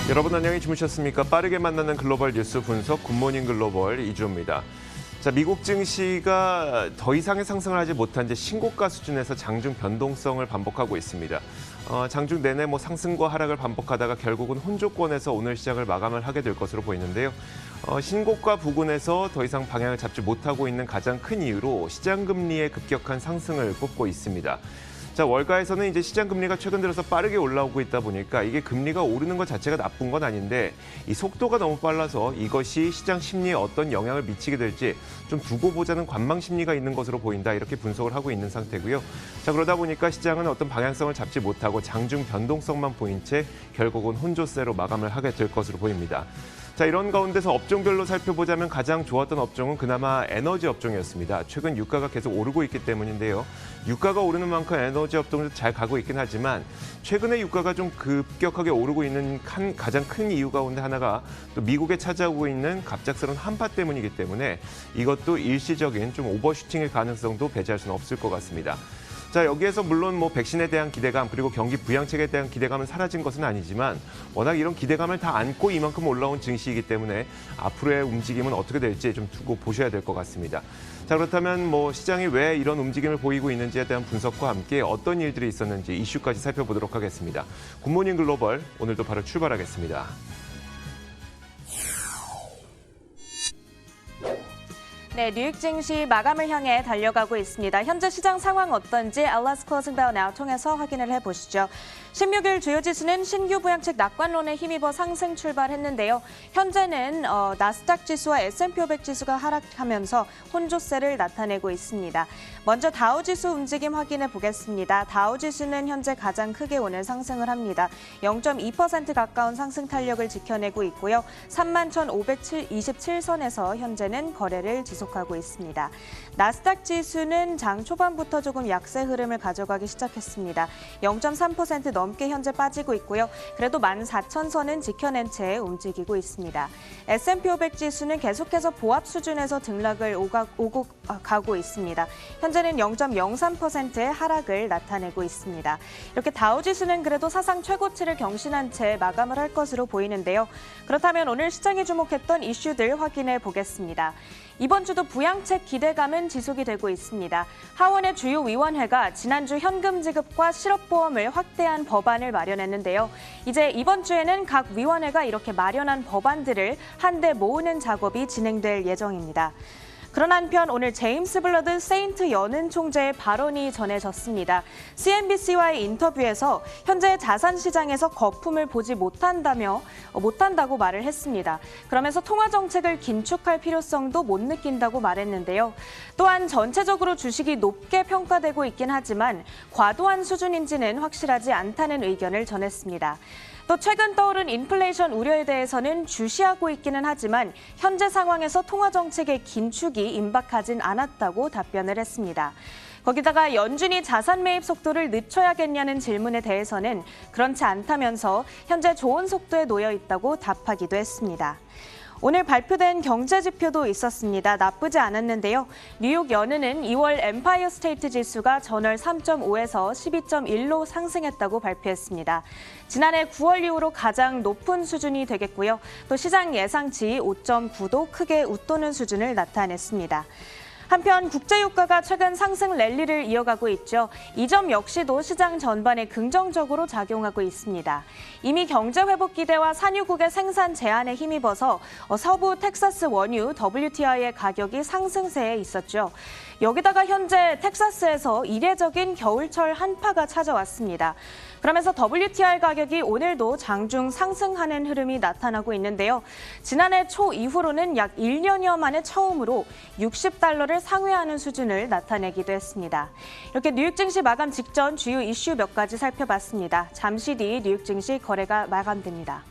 여러분 안녕히 주무셨습니까? 빠르게 만나는 글로벌 뉴스 분석 굿모닝 글로벌 이주호입니다. 자, 미국 증시가 더 이상의 상승을 하지 못한 이제 신고가 수준에서 장중 변동성을 반복하고 있습니다. 장중 내내 상승과 하락을 반복하다가 결국은 혼조권에서 오늘 시장을 마감을 하게 될 것으로 보이는데요. 신고가 부근에서 더 이상 방향을 잡지 못하고 있는 가장 큰 이유로 시장 금리의 급격한 상승을 꼽고 있습니다. 자, 월가에서는 이제 시장 금리가 최근 들어서 빠르게 올라오고 있다 보니까 이게 금리가 오르는 것 자체가 나쁜 건 아닌데 이 속도가 너무 빨라서 이것이 시장 심리에 어떤 영향을 미치게 될지 좀 두고 보자는 관망 심리가 있는 것으로 보인다, 이렇게 분석을 하고 있는 상태고요. 자, 그러다 보니까 시장은 어떤 방향성을 잡지 못하고 장중 변동성만 보인 채 결국은 혼조세로 마감을 하게 될 것으로 보입니다. 자, 이런 가운데서 업종별로 살펴보자면 가장 좋았던 업종은 그나마 에너지 업종이었습니다. 최근 유가가 계속 오르고 있기 때문인데요. 유가가 오르는 만큼 에너지 업종도 잘 가고 있긴 하지만 최근에 유가가 좀 급격하게 오르고 있는 가장 큰 이유 가운데 하나가 또 미국에 찾아오고 있는 갑작스러운 한파 때문이기 때문에 이것도 일시적인 좀 오버슈팅의 가능성도 배제할 수는 없을 것 같습니다. 자, 여기에서 물론 백신에 대한 기대감 그리고 경기 부양책에 대한 기대감은 사라진 것은 아니지만 워낙 이런 기대감을 다 안고 이만큼 올라온 증시이기 때문에 앞으로의 움직임은 어떻게 될지 좀 두고 보셔야 될 것 같습니다. 자, 그렇다면 시장이 왜 이런 움직임을 보이고 있는지에 대한 분석과 함께 어떤 일들이 있었는지 이슈까지 살펴보도록 하겠습니다. 굿모닝 글로벌, 오늘도 바로 출발하겠습니다. 네, 뉴욕 증시 마감을 향해 달려가고 있습니다. 현재 시장 상황 어떤지 LS Closing Bell Now 통해서 확인을 해보시죠. 16일 주요 지수는 신규 부양책 낙관론에 힘입어 상승 출발했는데요. 현재는 나스닥 지수와 S&P 500 지수가 하락하면서 혼조세를 나타내고 있습니다. 먼저 다우 지수 움직임 확인해 보겠습니다. 다우 지수는 현재 가장 크게 오늘 상승을 합니다. 0.2% 가까운 상승 탄력을 지켜내고 있고요. 31,527선에서 현재는 거래를 지속하고 있습니다. 나스닥 지수는 장 초반부터 조금 약세 흐름을 가져가기 시작했습니다. 0.3% 넘게 현재 빠지고 있고요. 그래도 14,000선은 지켜낸 채 움직이고 있습니다. S&P 500 지수는 계속해서 보합 수준에서 등락을 오고 가고 있습니다. 현재는 0.03%의 하락을 나타내고 있습니다. 이렇게 다우 지수는 그래도 사상 최고치를 경신한 채 마감을 할 것으로 보이는데요. 그렇다면 오늘 시장이 주목했던 이슈들 확인해 보겠습니다. 이번 주도 부양책 기대감은 지속이 되고 있습니다. 하원의 주요 위원회가 지난주 현금 지급과 실업보험을 확대한 법안을 마련했는데요. 이제 이번 주에는 각 위원회가 이렇게 마련한 법안들을 한데 모으는 작업이 진행될 예정입니다. 그런 한편 오늘 제임스 블러드 세인트 연은 총재의 발언이 전해졌습니다. CNBC와의 인터뷰에서 현재 자산 시장에서 거품을 보지 못한다고 말을 했습니다. 그러면서 통화 정책을 긴축할 필요성도 못 느낀다고 말했는데요. 또한 전체적으로 주식이 높게 평가되고 있긴 하지만 과도한 수준인지는 확실하지 않다는 의견을 전했습니다. 또 최근 떠오른 인플레이션 우려에 대해서는 주시하고 있기는 하지만 현재 상황에서 통화 정책의 긴축이 임박하진 않았다고 답변을 했습니다. 거기다가 연준이 자산 매입 속도를 늦춰야겠냐는 질문에 대해서는 그렇지 않다면서 현재 좋은 속도에 놓여 있다고 답하기도 했습니다. 오늘 발표된 경제 지표도 있었습니다. 나쁘지 않았는데요. 뉴욕 연은은 2월 엠파이어 스테이트 지수가 전월 3.5에서 12.1로 상승했다고 발표했습니다. 지난해 9월 이후로 가장 높은 수준이 되겠고요. 또 시장 예상치 5.9도 크게 웃도는 수준을 나타냈습니다. 한편 국제유가가 최근 상승 랠리를 이어가고 있죠. 이 점 역시도 시장 전반에 긍정적으로 작용하고 있습니다. 이미 경제 회복 기대와 산유국의 생산 제한에 힘입어서 서부 텍사스 원유 WTI의 가격이 상승세에 있었죠. 여기다가 현재 텍사스에서 이례적인 겨울철 한파가 찾아왔습니다. 그러면서 WTI 가격이 오늘도 장중 상승하는 흐름이 나타나고 있는데요. 지난해 초 이후로는 약 1년여 만에 처음으로 $60를 상회하는 수준을 나타내기도 했습니다. 이렇게 뉴욕 증시 마감 직전 주요 이슈 몇 가지 살펴봤습니다. 잠시 뒤 뉴욕 증시 거래가 마감됩니다.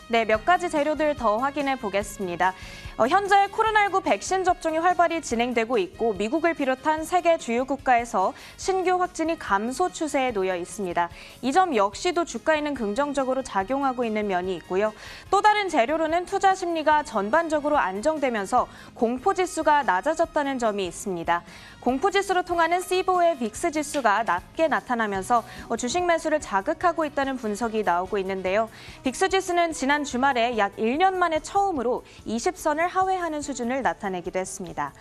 네, 몇 가지 재료들 더 확인해 보겠습니다. 현재 코로나19 백신 접종이 활발히 진행되고 있고 미국을 비롯한 세계 주요 국가에서 신규 확진이 감소 추세에 놓여 있습니다. 이 점 역시도 주가에는 긍정적으로 작용하고 있는 면이 있고요. 또 다른 재료로는 투자 심리가 전반적으로 안정되면서 공포지수가 낮아졌다는 점이 있습니다. 공포지수로 통하는 시보의 빅스 지수가 낮게 나타나면서 주식 매수를 자극하고 있다는 분석이 나오고 있는데요. 빅스 지수는 지난 주말에 약 1년 만에 처음으로 20선을 하회하는 수준을 나타내기도 했습니다.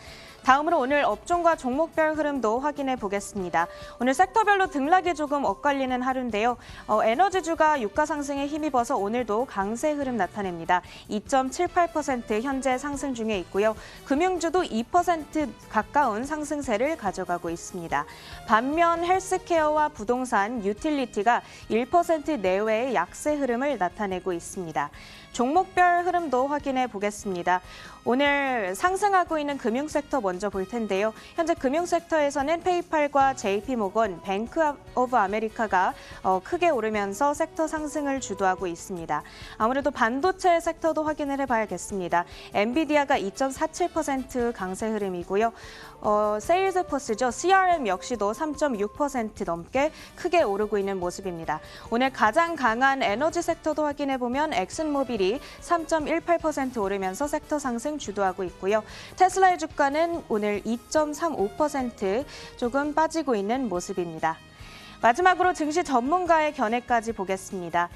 다음으로 오늘 업종과 종목별 흐름도 확인해 보겠습니다. 오늘 섹터별로 등락이 조금 엇갈리는 하루인데요. 에너지주가 유가 상승에 힘입어서 오늘도 강세 흐름 나타냅니다. 2.78% 현재 상승 중에 있고요. 금융주도 2% 가까운 상승세를 가져가고 있습니다. 반면 헬스케어와 부동산, 유틸리티가 1% 내외의 약세 흐름을 나타내고 있습니다. 종목별 흐름도 확인해 보겠습니다. 오늘 상승하고 있는 금융섹터 먼저 볼 텐데요. 현재 금융섹터에서는 페이팔과 JP모건, 뱅크 오브 아메리카가 크게 오르면서 섹터 상승을 주도하고 있습니다. 아무래도 반도체 섹터도 확인을 해봐야겠습니다. 엔비디아가 2.47% 강세 흐름이고요. 세일즈포스죠. CRM 역시도 3.6% 넘게 크게 오르고 있는 모습입니다. 오늘 가장 강한 에너지 섹터도 확인해보면 엑슨모빌이 3.18% 오르면서 섹터 상승 주도하고 있고요. 테슬라의 주가는 오늘 2.35% 조금 빠지고 있는 모습입니다. 마지막으로 증시 전문가의 견해까지 보겠습니다.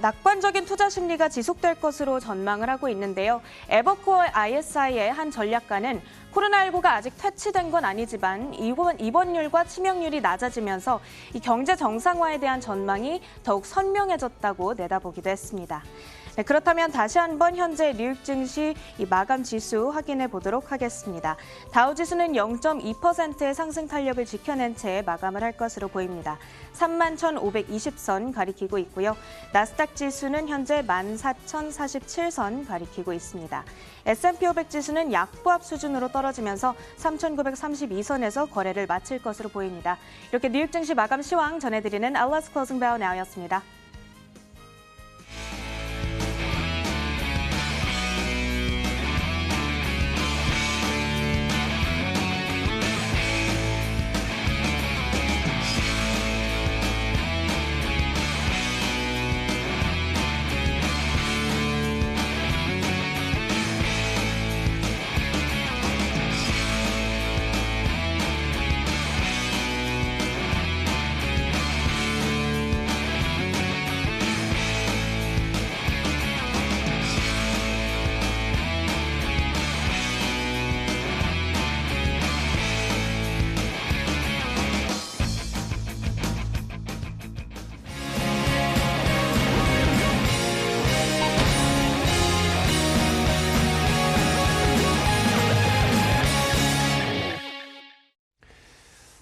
낙관적인 투자 심리가 지속될 것으로 전망을 하고 있는데요. 에버코어 ISI의 한 전략가는 코로나19가 아직 퇴치된 건 아니지만 입원율과 치명률이 낮아지면서 이 경제 정상화에 대한 전망이 더욱 선명해졌다고 내다보기도 했습니다. 네, 그렇다면 다시 한번 현재 뉴욕 증시 이 마감 지수 확인해 보도록 하겠습니다. 다우 지수는 0.2%의 상승 탄력을 지켜낸 채 마감을 할 것으로 보입니다. 31,520선 가리키고 있고요. 나스닥 지수는 현재 14,047선 가리키고 있습니다. S&P 500 지수는 약보합 수준으로 떨어지면서 3,932선에서 거래를 마칠 것으로 보입니다. 이렇게 뉴욕 증시 마감 시황 전해드리는 알라스 클로징 벨 나우였습니다.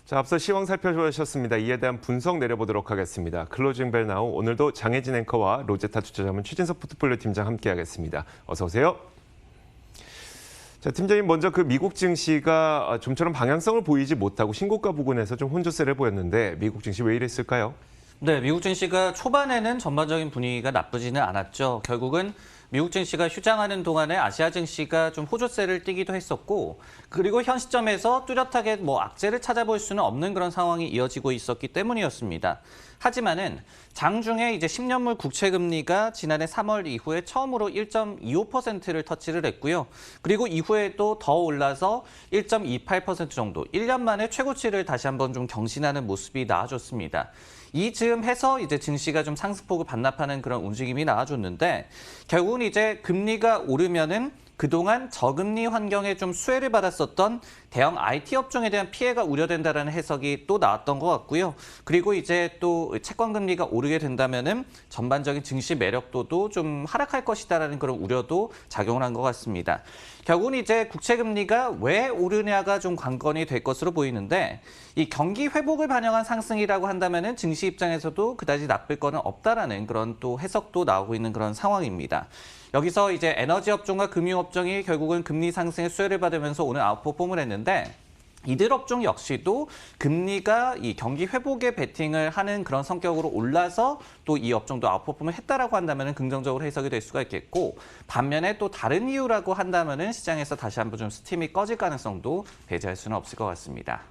자, 앞서 시황 살펴보셨습니다. 이에 대한 분석 내려보도록 하겠습니다. 클로징 벨 나우 오늘도 장혜진 앵커와 로제타 투자자문 최진석 포트폴리오 팀장 함께하겠습니다. 어서 오세요. 자, 팀장님 먼저 그 미국 증시가 좀처럼 방향성을 보이지 못하고 신고가 부근에서 좀 혼조세를 보였는데 미국 증시 왜 이랬을까요? 네, 미국 증시가 초반에는 전반적인 분위기가 나쁘지는 않았죠. 결국은 미국 증시가 휴장하는 동안에 아시아 증시가 좀 호조세를 띠기도 했었고, 그리고 현 시점에서 뚜렷하게 악재를 찾아볼 수는 없는 그런 상황이 이어지고 있었기 때문이었습니다. 하지만은 장중에 이제 10년물 국채 금리가 지난해 3월 이후에 처음으로 1.25%를 터치를 했고요. 그리고 이후에 또 더 올라서 1.28% 정도, 1년 만에 최고치를 다시 한번 좀 경신하는 모습이 나와줬습니다. 이 즈음 해서 이제 증시가 좀 상승폭을 반납하는 그런 움직임이 나와줬는데, 결국은 이제 금리가 오르면은 그동안 저금리 환경에 좀 수혜를 받았었던 대형 IT 업종에 대한 피해가 우려된다라는 해석이 또 나왔던 것 같고요. 그리고 이제 또 채권 금리가 오르게 된다면은 전반적인 증시 매력도도 좀 하락할 것이다라는 그런 우려도 작용을 한 것 같습니다. 결국은 이제 국채 금리가 왜 오르냐가 좀 관건이 될 것으로 보이는데, 이 경기 회복을 반영한 상승이라고 한다면은 증시 입장에서도 그다지 나쁠 거는 없다라는 그런 또 해석도 나오고 있는 그런 상황입니다. 여기서 이제 에너지 업종과 금융 업종이 결국은 금리 상승의 수혜를 받으면서 오늘 아웃퍼폼을 했는데, 이들 업종 역시도 금리가 이 경기 회복에 베팅을 하는 그런 성격으로 올라서 또 이 업종도 아웃퍼폼을 했다라고 한다면 긍정적으로 해석이 될 수가 있겠고, 반면에 또 다른 이유라고 한다면 시장에서 다시 한번 좀 스팀이 꺼질 가능성도 배제할 수는 없을 것 같습니다.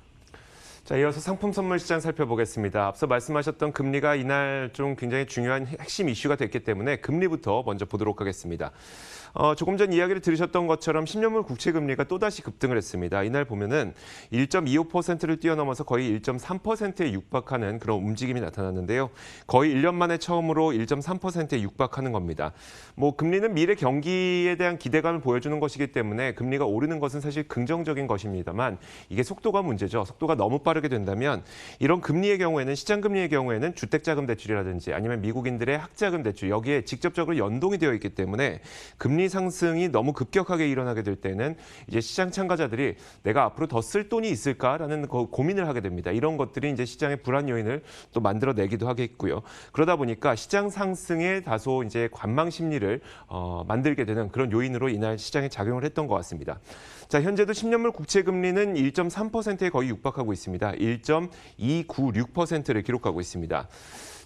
자, 이어서 상품 선물 시장 살펴보겠습니다. 앞서 말씀하셨던 금리가 이날 좀 굉장히 중요한 핵심 이슈가 됐기 때문에 금리부터 먼저 보도록 하겠습니다. 조금 전 이야기를 들으셨던 것처럼 10년물 국채 금리가 또다시 급등을 했습니다. 이날 보면은 1.25%를 뛰어넘어서 거의 1.3%에 육박하는 그런 움직임이 나타났는데요. 거의 1년 만에 처음으로 1.3%에 육박하는 겁니다. 뭐 금리는 미래 경기에 대한 기대감을 보여주는 것이기 때문에 금리가 오르는 것은 사실 긍정적인 것입니다만 이게 속도가 문제죠. 속도가 너무 빠르게 된다면 이런 금리의 경우에는 시장 금리의 경우에는 주택자금 대출이라든지 아니면 미국인들의 학자금 대출 여기에 직접적으로 연동이 되어 있기 때문에 금리 상승이 너무 급격하게 일어나게 될 때는 이제 시장 참가자들이 내가 앞으로 더 쓸 돈이 있을까라는 고민을 하게 됩니다. 이런 것들이 이제 시장의 불안 요인을 또 만들어내기도 하겠고요. 그러다 보니까 시장 상승에 다소 이제 관망 심리를 만들게 되는 그런 요인으로 이날 시장에 작용을 했던 것 같습니다. 자, 현재도 10년물 국채 금리는 1.3%에 거의 육박하고 있습니다. 1.296%를 기록하고 있습니다.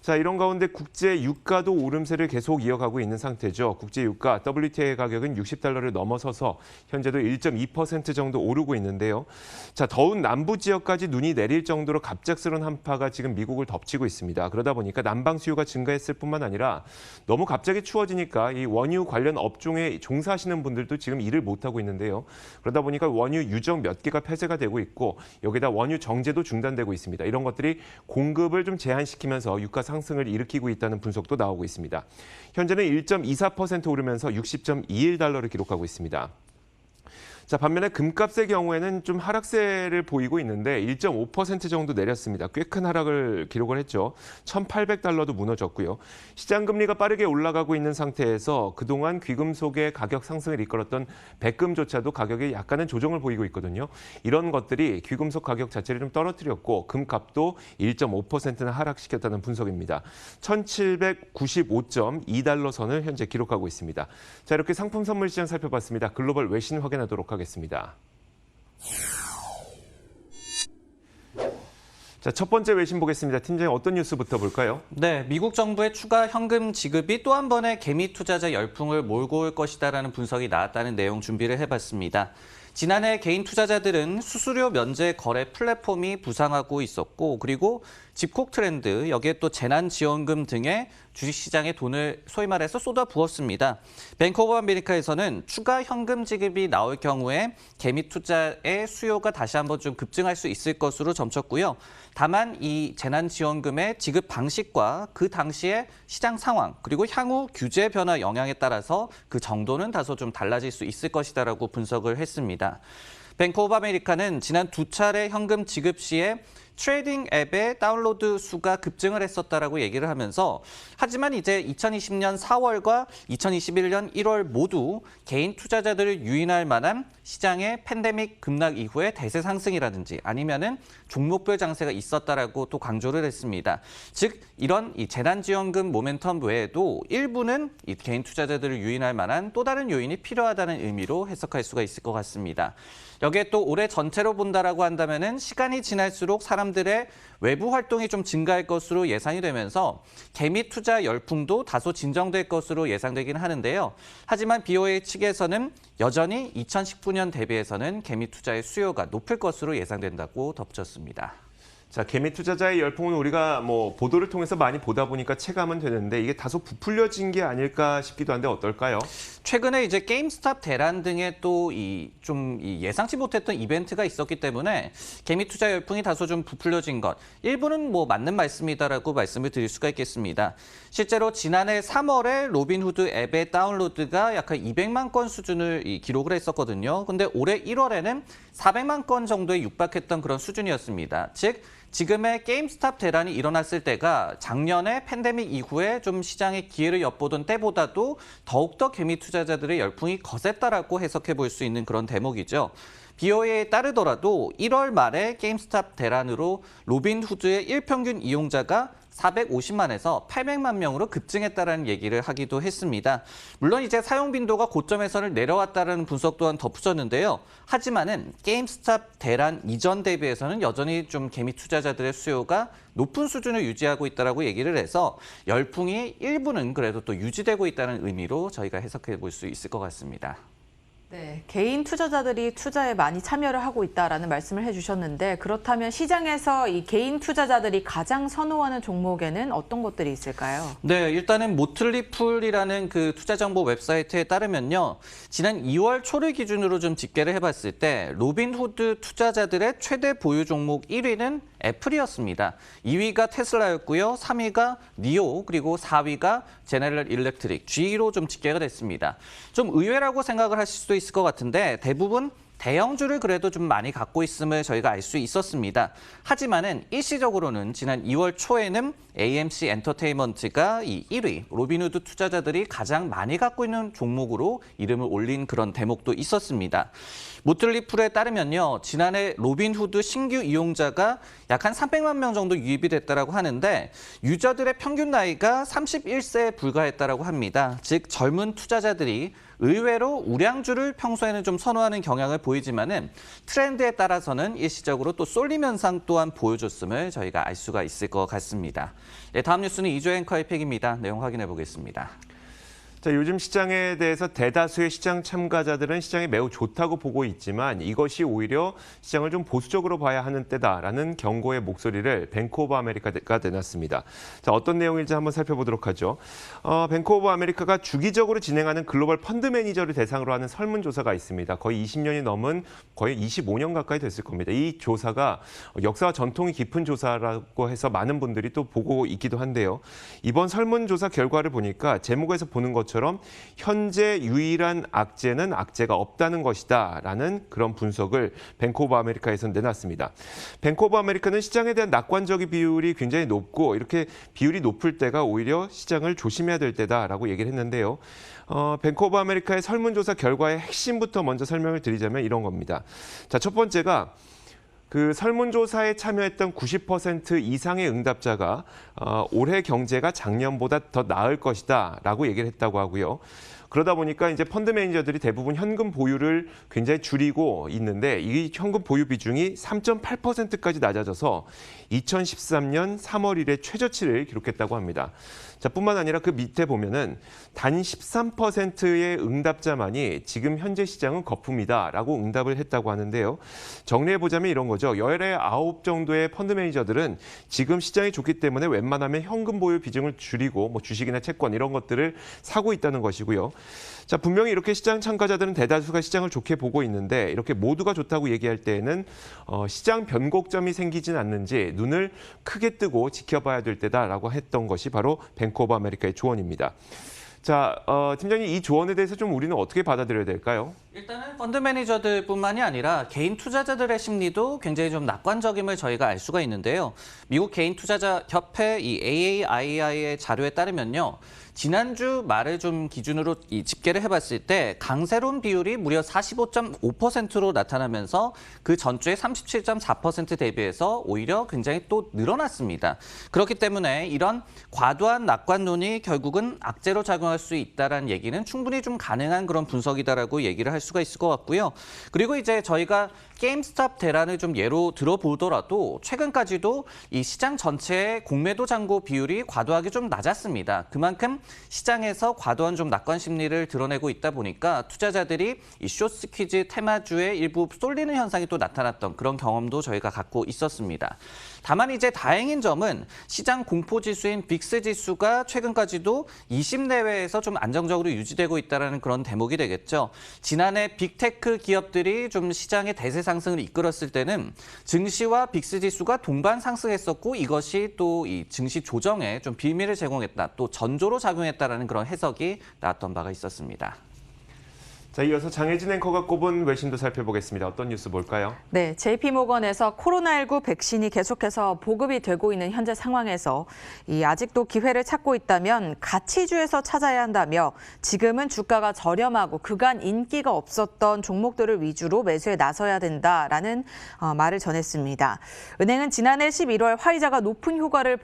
자, 이런 가운데 국제 유가도 오름세를 계속 이어가고 있는 상태죠. 국제 유가 WTI 가격은 $60를 넘어서서 현재도 1.2% 정도 오르고 있는데요. 자, 더운 남부 지역까지 눈이 내릴 정도로 갑작스러운 한파가 지금 미국을 덮치고 있습니다. 그러다 보니까 난방 수요가 증가했을 뿐만 아니라 너무 갑자기 추워지니까 이 원유 관련 업종에 종사하시는 분들도 지금 일을 못하고 있는데요. 그러다 보니까 원유 유정 몇 개가 폐쇄가 되고 있고 여기다 원유 정제도 중단되고 있습니다. 이런 것들이 공급을 좀 제한시키면서 유가 상승을 일으키고 있다는 분석도 나오고 있습니다. 현재는 1.24% 오르면서 $60.21를 기록하고 있습니다. 자, 반면에 금값의 경우에는 좀 하락세를 보이고 있는데 1.5% 정도 내렸습니다. 꽤 큰 하락을 기록을 했죠. $1,800도 무너졌고요. 시장 금리가 빠르게 올라가고 있는 상태에서 그동안 귀금속의 가격 상승을 이끌었던 백금조차도 가격에 약간의 조정을 보이고 있거든요. 이런 것들이 귀금속 가격 자체를 좀 떨어뜨렸고 금값도 1.5%나 하락시켰다는 분석입니다. $1,795.2 선을 현재 기록하고 있습니다. 자, 이렇게 상품 선물 시장 살펴봤습니다. 글로벌 외신 확인하도록 하겠습니다. 자, 첫 번째 외신 보겠습니다. 팀장님 어떤 뉴스부터 볼까요? 네, 미국 정부의 추가 현금 지급이 또 한 번의 개미 투자자 열풍을 몰고 올 것이다라는 분석이 나왔다는 내용 준비를 해봤습니다. 지난해 개인 투자자들은 수수료 면제 거래 플랫폼이 부상하고 있었고, 그리고 집콕 트렌드, 여기에 또 재난지원금 등의 주식시장에 돈을 소위 말해서 쏟아 부었습니다. 뱅크 오브 아메리카에서는 추가 현금 지급이 나올 경우에 개미 투자의 수요가 다시 한번 좀 급증할 수 있을 것으로 점쳤고요. 다만 이 재난지원금의 지급 방식과 그 당시의 시장 상황, 그리고 향후 규제 변화 영향에 따라서 그 정도는 다소 좀 달라질 수 있을 것이다라고 분석을 했습니다. 뱅크 오브 아메리카는 지난 두 차례 현금 지급 시에 트레이딩 앱의 다운로드 수가 급증을 했었다라고 얘기를 하면서, 하지만 이제 2020년 4월과 2021년 1월 모두 개인 투자자들을 유인할 만한 시장의 팬데믹 급락 이후의 대세 상승이라든지 아니면은 종목별 장세가 있었다라고 또 강조를 했습니다. 즉 이런 이 재난지원금 모멘텀 외에도 일부는 이 개인 투자자들을 유인할 만한 또 다른 요인이 필요하다는 의미로 해석할 수가 있을 것 같습니다. 여기에 또 올해 전체로 본다라고 한다면은 시간이 지날수록 사람들의 외부 활동이 좀 증가할 것으로 예상이 되면서 개미 투자 열풍도 다소 진정될 것으로 예상되긴 하는데요. 하지만 BOA 측에서는 여전히 2019년 대비해서는 개미 투자의 수요가 높을 것으로 예상된다고 덧붙였습니다. 자, 개미 투자자의 열풍은 우리가 뭐 보도를 통해서 많이 보다 보니까 체감은 되는데 이게 다소 부풀려진 게 아닐까 싶기도 한데 어떨까요? 최근에 이제 게임스탑 대란 등의 또 예상치 못했던 이벤트가 있었기 때문에 개미 투자 열풍이 다소 좀 부풀려진 것, 일부는 뭐 맞는 말씀이다라고 말씀을 드릴 수가 있겠습니다. 실제로 지난해 3월에 로빈후드 앱의 다운로드가 약 한 200만 건 수준을 기록을 했었거든요. 근데 올해 1월에는 400만 건 정도에 육박했던 그런 수준이었습니다. 즉 지금의 게임스탑 대란이 일어났을 때가 작년에 팬데믹 이후에 좀 시장의 기회를 엿보던 때보다도 더욱더 개미 투자자들의 열풍이 거셌다라고 해석해 볼 수 있는 그런 대목이죠. BOA에 따르더라도 1월 말에 게임스탑 대란으로 로빈후드의 일평균 이용자가 450만에서 800만 명으로 급증했다라는 얘기를 하기도 했습니다. 물론 이제 사용 빈도가 고점에서는 내려왔다는 분석 또한 덧붙였는데요. 하지만은 게임스탑 대란 이전 대비해서는 여전히 좀 개미 투자자들의 수요가 높은 수준을 유지하고 있다라고 얘기를 해서 열풍이 일부는 그래도 또 유지되고 있다는 의미로 저희가 해석해 볼 수 있을 것 같습니다. 네, 개인 투자자들이 투자에 많이 참여를 하고 있다라는 말씀을 해주셨는데 그렇다면 시장에서 이 개인 투자자들이 가장 선호하는 종목에는 어떤 것들이 있을까요? 네, 일단은 모틀리풀이라는 그 투자 정보 웹사이트에 따르면요. 지난 2월 초를 기준으로 좀 집계를 해봤을 때 로빈후드 투자자들의 최대 보유 종목 1위는 애플이었습니다. 2위가 테슬라였고요. 3위가 니오, 그리고 4위가 제너럴 일렉트릭, G로 좀 집계가 됐습니다. 좀 의외라고 생각을 하실 수도 있을 것 같은데 대부분 대형주를 그래도 좀 많이 갖고 있음을 저희가 알 수 있었습니다. 하지만은 일시적으로는 지난 2월 초에는 AMC 엔터테인먼트가 이 1위, 로빈후드 투자자들이 가장 많이 갖고 있는 종목으로 이름을 올린 그런 대목도 있었습니다. 모틀리풀에 따르면요, 지난해 로빈후드 신규 이용자가 약 한 300만 명 정도 유입이 됐다라고 하는데 유저들의 평균 나이가 31세에 불과했다라고 합니다. 즉 젊은 투자자들이 의외로 우량주를 평소에는 좀 선호하는 경향을 보이지만은 트렌드에 따라서는 일시적으로 또 쏠림 현상 또한 보여줬음을 저희가 알 수가 있을 것 같습니다. 네, 다음 뉴스는 이주혜 앵커의 팩입니다. 내용 확인해 보겠습니다. 자, 요즘 시장에 대해서 대다수의 시장 참가자들은 시장이 매우 좋다고 보고 있지만 이것이 오히려 시장을 좀 보수적으로 봐야 하는 때다라는 경고의 목소리를 뱅크 오브 아메리카가 내놨습니다. 자, 어떤 내용인지 한번 살펴보도록 하죠. 뱅크 오브 아메리카가 주기적으로 진행하는 글로벌 펀드 매니저를 대상으로 하는 설문조사가 있습니다. 거의 20년이 넘은 거의 25년 가까이 됐을 겁니다. 이 조사가 역사와 전통이 깊은 조사라고 해서 많은 분들이 또 보고 있기도 한데요. 이번 설문조사 결과를 보니까 제목에서 보는 것처럼 현재 유일한 악재는 악재가 없다는 것이다라는 그런 분석을 뱅크 오브 아메리카에서 내놨습니다. 뱅크 오브 아메리카는 시장에 대한 낙관적인 비율이 굉장히 높고 이렇게 비율이 높을 때가 오히려 시장을 조심해야 될 때다라고 얘기를 했는데요. 뱅크 오브 아메리카의 설문조사 결과의 핵심부터 먼저 설명을 드리자면 이런 겁니다. 자, 첫 번째가 그 설문조사에 참여했던 90% 이상의 응답자가 올해 경제가 작년보다 더 나을 것이다 라고 얘기를 했다고 하고요. 그러다 보니까 이제 펀드 매니저들이 대부분 현금 보유를 굉장히 줄이고 있는데 이 현금 보유 비중이 3.8%까지 낮아져서 2013년 3월 이래 최저치를 기록했다고 합니다. 자, 뿐만 아니라 그 밑에 보면은 단 13%의 응답자만이 지금 현재 시장은 거품이다라고 응답을 했다고 하는데요. 정리해보자면 이런 거죠. 19 정도의 펀드 매니저들은 지금 시장이 좋기 때문에 웬만하면 현금 보유 비중을 줄이고 뭐 주식이나 채권 이런 것들을 사고 있다는 것이고요. 자, 분명히 이렇게 시장 참가자들은 대다수가 시장을 좋게 보고 있는데 이렇게 모두가 좋다고 얘기할 때에는 시장 변곡점이 생기진 않는지 눈을 크게 뜨고 지켜봐야 될 때다라고 했던 것이 바로 뱅크 오브 아메리카의 조언입니다. 자, 팀장님 이 조언에 대해서 좀 우리는 어떻게 받아들여야 될까요? 일단은 펀드 매니저들뿐만이 아니라 개인 투자자들의 심리도 굉장히 좀 낙관적임을 저희가 알 수가 있는데요. 미국 개인 투자자 협회 이 AAII의 자료에 따르면요. 지난주 말을 좀 기준으로 이 집계를 해봤을 때 강세론 비율이 무려 45.5%로 나타나면서 그 전주의 37.4% 대비해서 오히려 굉장히 또 늘어났습니다. 그렇기 때문에 이런 과도한 낙관론이 결국은 악재로 작용할 수 있다는 얘기는 충분히 좀 가능한 그런 분석이다라고 얘기를 할 수가 있을 것 같고요. 그리고 이제 저희가 게임스탑 대란을 좀 예로 들어보더라도 최근까지도 이 시장 전체의 공매도 잔고 비율이 과도하게 좀 낮았습니다. 그만큼 시장에서 과도한 좀 낙관 심리를 드러내고 있다 보니까 투자자들이 이 숏스퀴즈 테마주에 일부 쏠리는 현상이 또 나타났던 그런 경험도 저희가 갖고 있었습니다. 다만 이제 다행인 점은 시장 공포 지수인 빅스 지수가 최근까지도 20 내외에서 좀 안정적으로 유지되고 있다는 그런 대목이 되겠죠. 지난해 빅테크 기업들이 좀 시장의 대세 상승을 이끌었을 때는 증시와 빅스 지수가 동반 상승했었고 이것이 또 이 증시 조정에 좀 빌미를 제공했다, 또 전조로 작용했다라는 그런 해석이 나왔던 바가 있었습니다. 자, 이어서 장혜진 앵커가 꼽은 외신도 살펴보겠습니다. 어떤 뉴스 볼까요? 네, JP모건에서 코로나19 백신이 계속해서 보급이 되고 있는 현재 상황에서 아직도 기회를 찾고 있다면 가치주에서 찾아야 한다며 지금은 주가가 저렴하고 그간 인기가 없었던 종목들을 위주로 매수에 나서야 된다라는 말을 전했습니다. 은행은 지난해 11월 화이자가 높은 효과를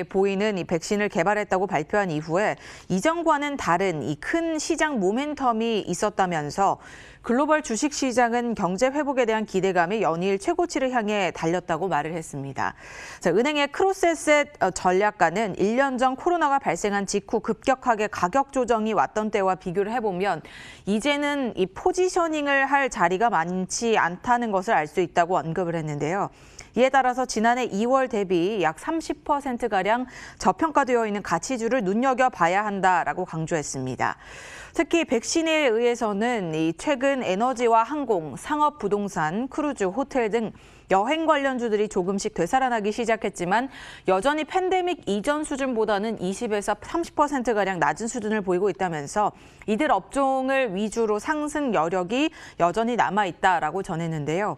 보이는 이 백신을 개발했다고 발표한 이후에 이전과는 다른 이 큰 시장 모멘텀이 있었다면서 글로벌 주식시장은 경제 회복에 대한 기대감이 연일 최고치를 향해 달렸다고 말을 했습니다. 자, 은행의 크로스에셋 전략가는 1년 전 코로나가 발생한 직후 급격하게 가격 조정이 왔던 때와 비교를 해보면 이제는 이 포지셔닝을 할 자리가 많지 않다는 것을 알 수 있다고 언급을 했는데요. 이에 따라서 지난해 2월 대비 약 30%가량 저평가되어 있는 가치주를 눈여겨봐야 한다라고 강조했습니다. 특히 백신에 의해서는 최근 에너지와 항공, 상업 부동산, 크루즈, 호텔 등 여행 관련주들이 조금씩 되살아나기 시작했지만 여전히 팬데믹 이전 수준보다는 20에서 30%가량 낮은 수준을 보이고 있다면서 이들 업종을 위주로 상승 여력이 여전히 남아있다라고 전했는데요.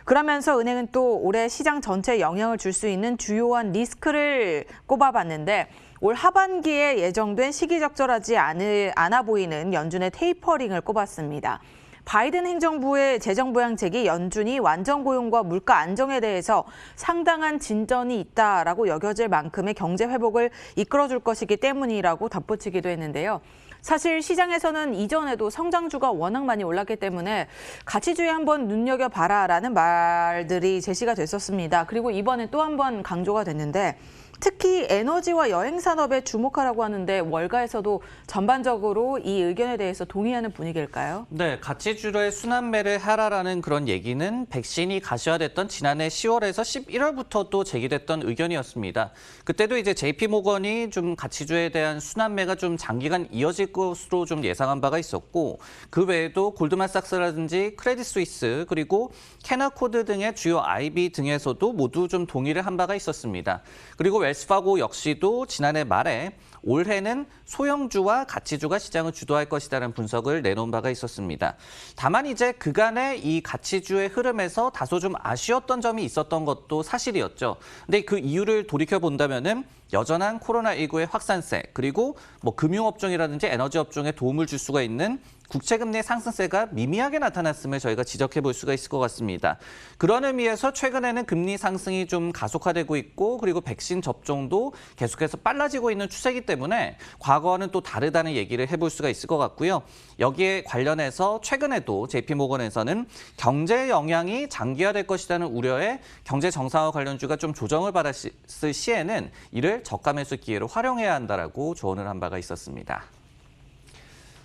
그러면서 은행은 또 올해 시장 전체에 영향을 줄 수 있는 주요한 리스크를 꼽아봤는데 올 하반기에 예정된 시기적절하지 않아 보이는 연준의 테이퍼링을 꼽았습니다. 바이든 행정부의 재정 부양책이 연준이 완전 고용과 물가 안정에 대해서 상당한 진전이 있다라고 여겨질 만큼의 경제 회복을 이끌어줄 것이기 때문이라고 덧붙이기도 했는데요. 사실 시장에서는 이전에도 성장주가 워낙 많이 올랐기 때문에 가치주에 한번 눈여겨봐라라는 말들이 제시가 됐었습니다. 그리고 이번에 또 한 번 강조가 됐는데 특히 에너지와 여행 산업에 주목하라고 하는데 월가에서도 전반적으로 이 의견에 대해서 동의하는 분위기일까요? 네, 가치주로의 순환매를 하라라는 그런 얘기는 백신이 가시화됐던 지난해 10월에서 11월부터 또 제기됐던 의견이었습니다. 그때도 이제 JP모건이 좀 가치주에 대한 순환매가 좀 장기간 이어질 것으로 좀 예상한 바가 있었고 그 외에도 골드만삭스라든지 크레딧 스위스 그리고 캐나코드 등의 주요 IB 등에서도 모두 좀 동의를 한 바가 있었습니다. 그리고 웰스파고 역시도 지난해 말에 올해는 소형주와 가치주가 시장을 주도할 것이라는 분석을 내놓은 바가 있었습니다. 다만 이제 그간의 이 가치주의 흐름에서 다소 좀 아쉬웠던 점이 있었던 것도 사실이었죠. 근데 그 이유를 돌이켜 본다면은 여전한 코로나19의 확산세 그리고 뭐 금융업종이라든지 에너지업종에 도움을 줄 수가 있는 국채금리의 상승세가 미미하게 나타났음을 저희가 지적해 볼 수가 있을 것 같습니다. 그런 의미에서 최근에는 금리 상승이 좀 가속화되고 있고 그리고 백신 접종도 계속해서 빨라지고 있는 추세이기 때문에 과거와는 또 다르다는 얘기를 해볼 수가 있을 것 같고요. 여기에 관련해서 최근에도 JP모건에서는 경제 영향이 장기화될 것이라는 우려에 경제 정상화 관련주가 좀 조정을 받았을 시에는 이를 저가 매수 기회로 활용해야 한다라고 조언을 한 바가 있었습니다.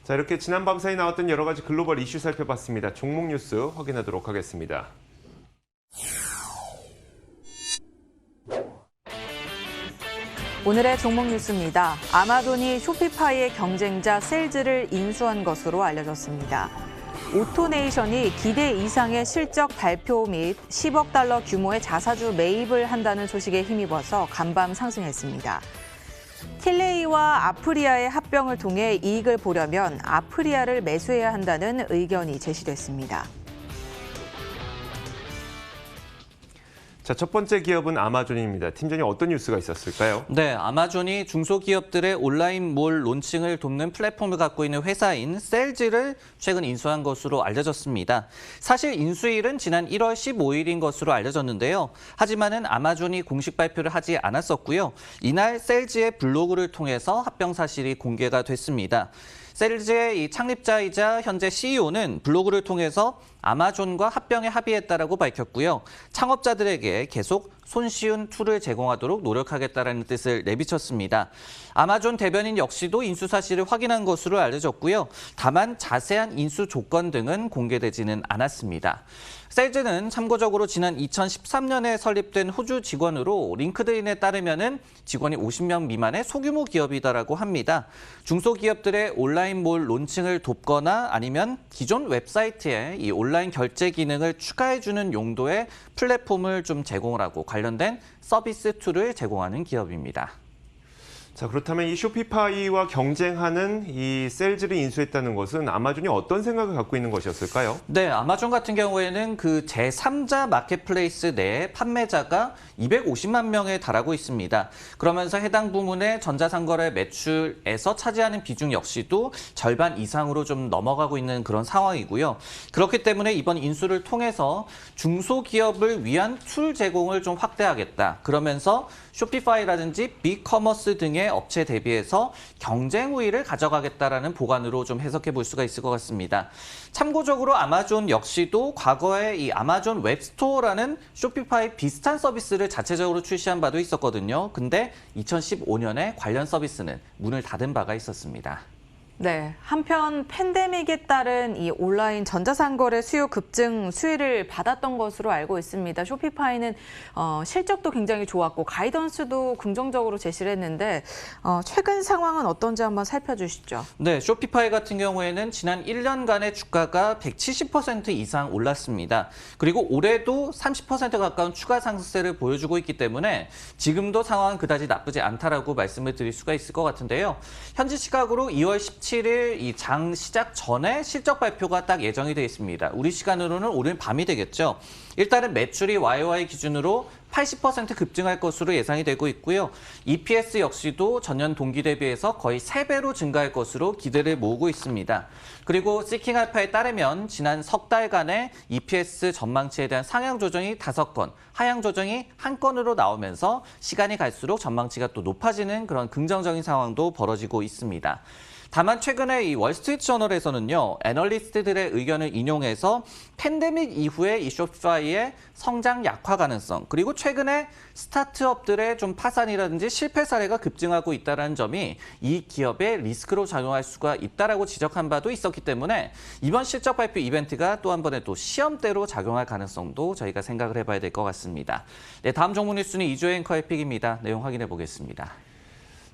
자, 이렇게 지난 밤 사이 나왔던 여러 가지 글로벌 이슈 살펴봤습니다. 종목 뉴스 확인하도록 하겠습니다. 오늘의 종목 뉴스입니다. 아마존이 쇼피파이의 경쟁자 셀즈를 인수한 것으로 알려졌습니다. 오토네이션이 기대 이상의 실적 발표 및 10억 달러 규모의 자사주 매입을 한다는 소식에 힘입어서 간밤 상승했습니다. 틸레이와 아프리아의 합병을 통해 이익을 보려면 아프리아를 매수해야 한다는 의견이 제시됐습니다. 자, 첫 번째 기업은 아마존입니다. 팀장님 어떤 뉴스가 있었을까요? 네, 아마존이 중소기업들의 온라인몰 론칭을 돕는 플랫폼을 갖고 있는 회사인 셀즈를 최근 인수한 것으로 알려졌습니다. 사실 인수일은 지난 1월 15일인 것으로 알려졌는데요. 하지만은 아마존이 공식 발표를 하지 않았었고요. 이날 셀즈의 블로그를 통해서 합병 사실이 공개가 됐습니다. 셀즈의 이 창립자이자 현재 CEO는 블로그를 통해서 아마존과 합병에 합의했다라고 밝혔고요. 창업자들에게 계속 손쉬운 툴을 제공하도록 노력하겠다라는 뜻을 내비쳤습니다. 아마존 대변인 역시도 인수 사실을 확인한 것으로 알려졌고요. 다만 자세한 인수 조건 등은 공개되지는 않았습니다. 셀즈는 참고적으로 지난 2013년에 설립된 호주 직원으로 링크드인에 따르면은 직원이 50명 미만의 소규모 기업이다라고 합니다. 중소기업들의 온라인몰 론칭을 돕거나 아니면 기존 웹사이트에 이 온라인 결제 기능을 추가해주는 용도의 플랫폼을 좀 제공을 하고 관련된 서비스 툴을 제공하는 기업입니다. 자, 그렇다면 이 쇼피파이와 경쟁하는 이 셀즈를 인수했다는 것은 아마존이 어떤 생각을 갖고 있는 것이었을까요? 네, 아마존 같은 경우에는 그 제3자 마켓플레이스 내에 판매자가 250만 명에 달하고 있습니다. 그러면서 해당 부문의 전자상거래 매출에서 차지하는 비중 역시도 절반 이상으로 좀 넘어가고 있는 그런 상황이고요. 그렇기 때문에 이번 인수를 통해서 중소기업을 위한 툴 제공을 좀 확대하겠다. 그러면서 쇼피파이라든지 빅커머스 등의 업체 대비해서 경쟁 우위를 가져가겠다라는 보관으로 좀 해석해 볼 수가 있을 것 같습니다. 참고적으로 아마존 역시도 과거에 이 아마존 웹스토어라는 쇼피파이 비슷한 서비스를 자체적으로 출시한 바도 있었거든요. 근데 2015년에 관련 서비스는 문을 닫은 바가 있었습니다. 네, 한편 팬데믹에 따른 이 온라인 전자상거래 수요 급증 수혜를 받았던 것으로 알고 있습니다. 쇼피파이는 실적도 굉장히 좋았고 가이던스도 긍정적으로 제시를 했는데 최근 상황은 어떤지 한번 살펴주시죠. 네, 쇼피파이 같은 경우에는 지난 1년간의 주가가 170% 이상 올랐습니다. 그리고 올해도 30% 가까운 추가 상승세를 보여주고 있기 때문에 지금도 상황은 그다지 나쁘지 않다라고 말씀을 드릴 수가 있을 것 같은데요. 현지 시각으로 2월 17일 이 장 시작 전에 실적 발표가 딱 예정이 되어 있습니다. 우리 시간으로는 오늘 밤이 되겠죠. 일단은 매출이 YOY 기준으로 80% 급증할 것으로 예상이 되고 있고요. EPS 역시도 전년 동기 대비해서 거의 3배로 증가할 것으로 기대를 모으고 있습니다. 그리고 시킹알파에 따르면 지난 석 달간의 EPS 전망치에 대한 상향 조정이 5건, 하향 조정이 1건으로 나오면서 시간이 갈수록 전망치가 또 높아지는 그런 긍정적인 상황도 벌어지고 있습니다. 다만 최근에 이 월스트리트 저널에서는요, 애널리스트들의 의견을 인용해서 팬데믹 이후에 이 쇼피파이의 성장 약화 가능성, 그리고 최근에 스타트업들의 좀 파산이라든지 실패 사례가 급증하고 있다는 점이 이 기업의 리스크로 작용할 수가 있다라고 지적한 바도 있었기 때문에 이번 실적 발표 이벤트가 또 한 번의 또 시험대로 작용할 가능성도 저희가 생각을 해봐야 될 것 같습니다. 네, 다음 종목 뉴스는 이주혜 앵커의 픽입니다. 내용 확인해 보겠습니다.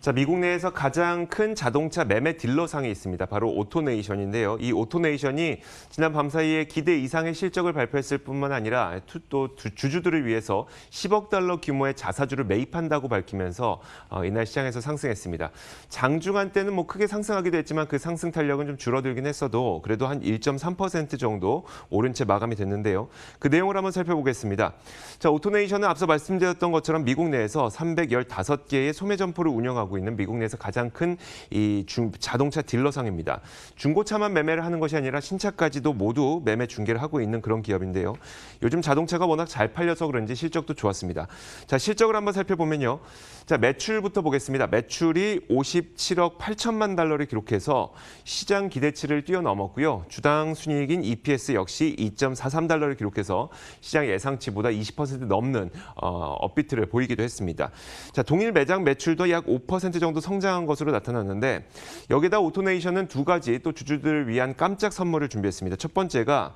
자, 미국 내에서 가장 큰 자동차 매매 딜러상이 있습니다. 바로 오토네이션인데요. 이 오토네이션이 지난 밤 사이에 기대 이상의 실적을 발표했을 뿐만 아니라 또 주주들을 위해서 10억 달러 규모의 자사주를 매입한다고 밝히면서 이날 시장에서 상승했습니다. 장중한 때는 뭐 크게 상승하기도 했지만 그 상승 탄력은 좀 줄어들긴 했어도 그래도 한 1.3% 정도 오른 채 마감이 됐는데요. 그 내용을 한번 살펴보겠습니다. 자, 오토네이션은 앞서 말씀드렸던 것처럼 미국 내에서 315개의 소매 점포를 운영하고 있는 미국 내에서 가장 큰 이 자동차 딜러상입니다. 중고차만 매매를 하는 것이 아니라 신차까지도 모두 매매 중개를 하고 있는 그런 기업인데요. 요즘 자동차가 워낙 잘 팔려서 그런지 실적도 좋았습니다. 자, 실적을 한번 살펴보면요. 자, 매출부터 보겠습니다. 매출이 57억 8천만 달러를 기록해서 시장 기대치를 뛰어넘었고요. 주당 순이익인 EPS 역시 2.43달러를 기록해서 시장 예상치보다 20% 넘는 업비트를 보이기도 했습니다. 자, 동일 매장 매출도 약 5% 정도 성장한 것으로 나타났는데 여기다 오토네이션은 두 가지 또 주주들을 위한 깜짝 선물을 준비했습니다. 첫 번째가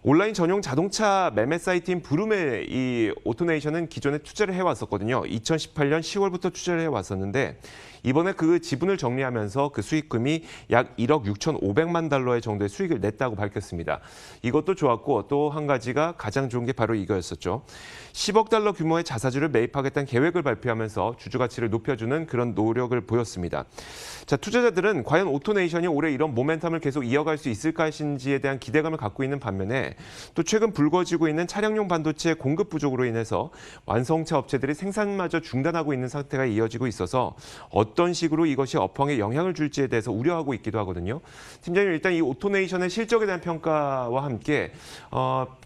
온라인 전용 자동차 매매 사이트인 브룸에 이 오토네이션은 기존에 투자를 해왔었거든요. 2018년 10월부터 투자를 해왔었는데 이번에 그 지분을 정리하면서 그 수익금이 약 1억 6,500만 달러의 정도의 수익을 냈다고 밝혔습니다. 이것도 좋았고 또 한 가지가 가장 좋은 게 바로 이거였었죠. 10억 달러 규모의 자사주를 매입하겠다는 계획을 발표하면서 주주 가치를 높여주는 그런 노력을 보였습니다. 자, 투자자들은 과연 오토네이션이 올해 이런 모멘텀을 계속 이어갈 수 있을까 하신지에 대한 기대감을 갖고 있는 반면에 또 최근 불거지고 있는 차량용 반도체 공급 부족으로 인해서 완성차 업체들이 생산마저 중단하고 있는 상태가 이어지고 있어서 어떤 식으로 이것이 업황에 영향을 줄지에 대해서 우려하고 있기도 하거든요. 팀장님, 일단 이 오토네이션의 실적에 대한 평가와 함께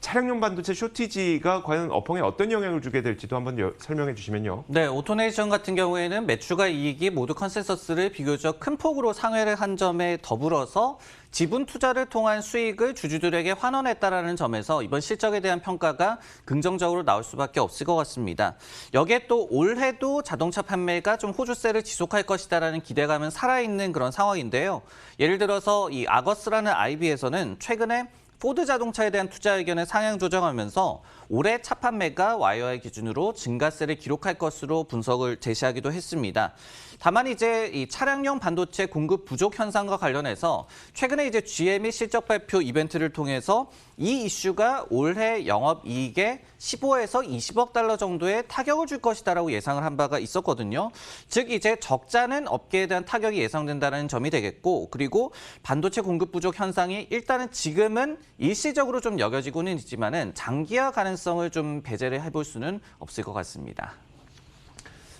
차량용 반도체 쇼티지가 과연 업황에 어떤 영향을 주게 될지도 한번 설명해 주시면요. 네, 오토네이션 같은 경우에는 매출과 이익이 모두 컨센서스를 비교적 큰 폭으로 상회를 한 점에 더불어서 지분 투자를 통한 수익을 주주들에게 환원했다라는 점에서 이번 실적에 대한 평가가 긍정적으로 나올 수밖에 없을 것 같습니다. 여기에 또 올해도 자동차 판매가 좀 호주세를 지속할 것이다라는 기대감은 살아있는 그런 상황인데요. 예를 들어서 이 아거스라는 IB에서는 최근에 포드 자동차에 대한 투자 의견을 상향 조정하면서 올해 차 판매가 YOY 기준으로 증가세를 기록할 것으로 분석을 제시하기도 했습니다. 다만 이제 이 차량용 반도체 공급 부족 현상과 관련해서 최근에 이제 GM이 실적 발표 이벤트를 통해서 이 이슈가 올해 영업이익에 15에서 20억 달러 정도의 타격을 줄 것이다라고 예상을 한 바가 있었거든요. 즉 이제 적자는 업계에 대한 타격이 예상된다는 점이 되겠고, 그리고 반도체 공급 부족 현상이 일단은 지금은 일시적으로 좀 여겨지고는 있지만은 장기화 가능성을 좀 배제를 해볼 수는 없을 것 같습니다.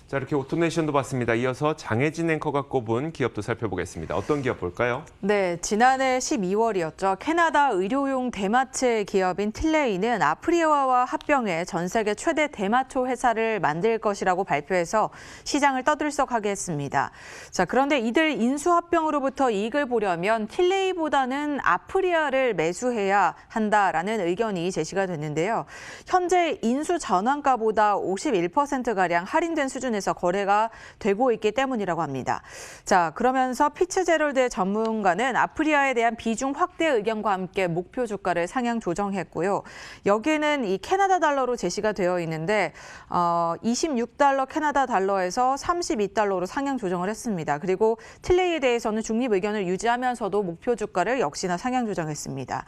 자, 이렇게 오토네이션도 봤습니다. 이어서 장혜진 앵커가 꼽은 기업도 살펴보겠습니다. 어떤 기업 볼까요? 네, 지난해 12월이었죠. 캐나다 의료용 대마초 기업인 틸레이는 아프리아와 합병해 전 세계 최대 대마초 회사를 만들 것이라고 발표해서 시장을 떠들썩하게 했습니다. 자, 그런데 이들 인수 합병으로부터 이익을 보려면 틸레이보다는 아프리아를 매수해야 한다라는 의견이 제시가 됐는데요. 현재 인수 전환가보다 51%가량 할인된 수준에서 거래가 되고 있기 때문이라고 합니다. 자, 그러면서 피츠제럴드의 전문가는 아프리아에 대한 비중 확대 의견과 함께 목표 주가를 상향 조정했고요. 여기에는 이 캐나다 달러로 제시가 되어 있는데 26달러 캐나다 달러에서 32달러로 상향 조정을 했습니다. 그리고 틸레이에 대해서는 중립 의견을 유지하면서도 목표 주가를 역시나 상향 조정했습니다.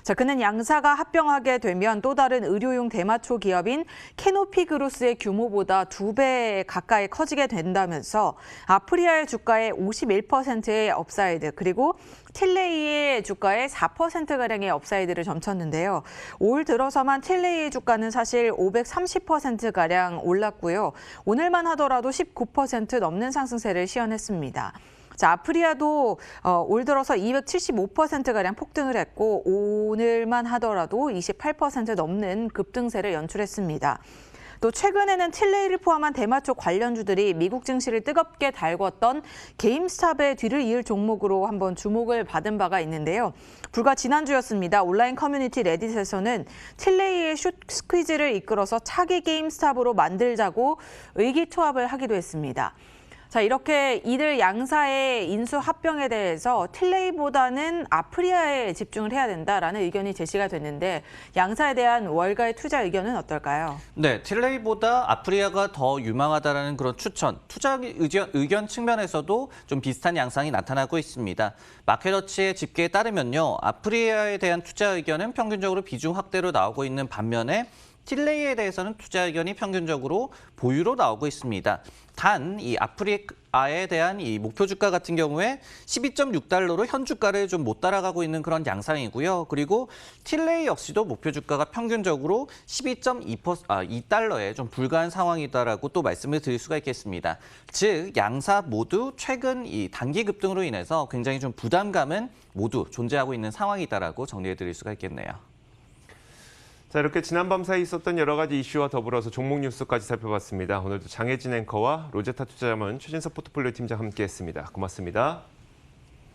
자, 그는 양사가 합병하게 되면 또 다른 의료용 대마초 기업인 캐노피 그로스의 규모보다 2배 가까이 커지게 된다면서 아프리아의 주가의 51%의 업사이드, 그리고 틸레이의 주가의 4%가량의 업사이드를 점쳤는데요. 올 들어서만 틸레이의 주가는 사실 530%가량 올랐고요. 오늘만 하더라도 19% 넘는 상승세를 시현했습니다. 자, 아프리아도 올 들어서 275%가량 폭등을 했고 오늘만 하더라도 28% 넘는 급등세를 연출했습니다. 또 최근에는 틸레이를 포함한 대마초 관련주들이 미국 증시를 뜨겁게 달궜던 게임스탑의 뒤를 이을 종목으로 한번 주목을 받은 바가 있는데요. 불과 지난주였습니다. 온라인 커뮤니티 레딧에서는 틸레이의 슛 스퀴즈를 이끌어서 차기 게임스탑으로 만들자고 의기투합을 하기도 했습니다. 자, 이렇게 이들 양사의 인수 합병에 대해서 틸레이보다는 아프리아에 집중을 해야 된다라는 의견이 제시가 됐는데 양사에 대한 월가의 투자 의견은 어떨까요? 네, 틸레이보다 아프리아가 더 유망하다라는 그런 추천, 투자 의견 측면에서도 좀 비슷한 양상이 나타나고 있습니다. 마켓워치의 집계에 따르면요, 아프리아에 대한 투자 의견은 평균적으로 비중 확대로 나오고 있는 반면에 틸레이에 대해서는 투자 의견이 평균적으로 보유로 나오고 있습니다. 단, 이 아프리아에 대한 이 목표 주가 같은 경우에 12.6달러로 현 주가를 좀 못 따라가고 있는 그런 양상이고요. 그리고 틸레이 역시도 목표 주가가 평균적으로 12.2달러에 좀 불과한 상황이다라고 또 말씀을 드릴 수가 있겠습니다. 즉, 양사 모두 최근 이 단기 급등으로 인해서 굉장히 좀 부담감은 모두 존재하고 있는 상황이다라고 정리해 드릴 수가 있겠네요. 자, 이렇게 지난밤 사이 있었던 여러 가지 이슈와 더불어서 종목 뉴스까지 살펴봤습니다. 오늘도 장혜진 앵커와 로제타 투자자문 최진석 포트폴리오 팀장 함께했습니다. 고맙습니다.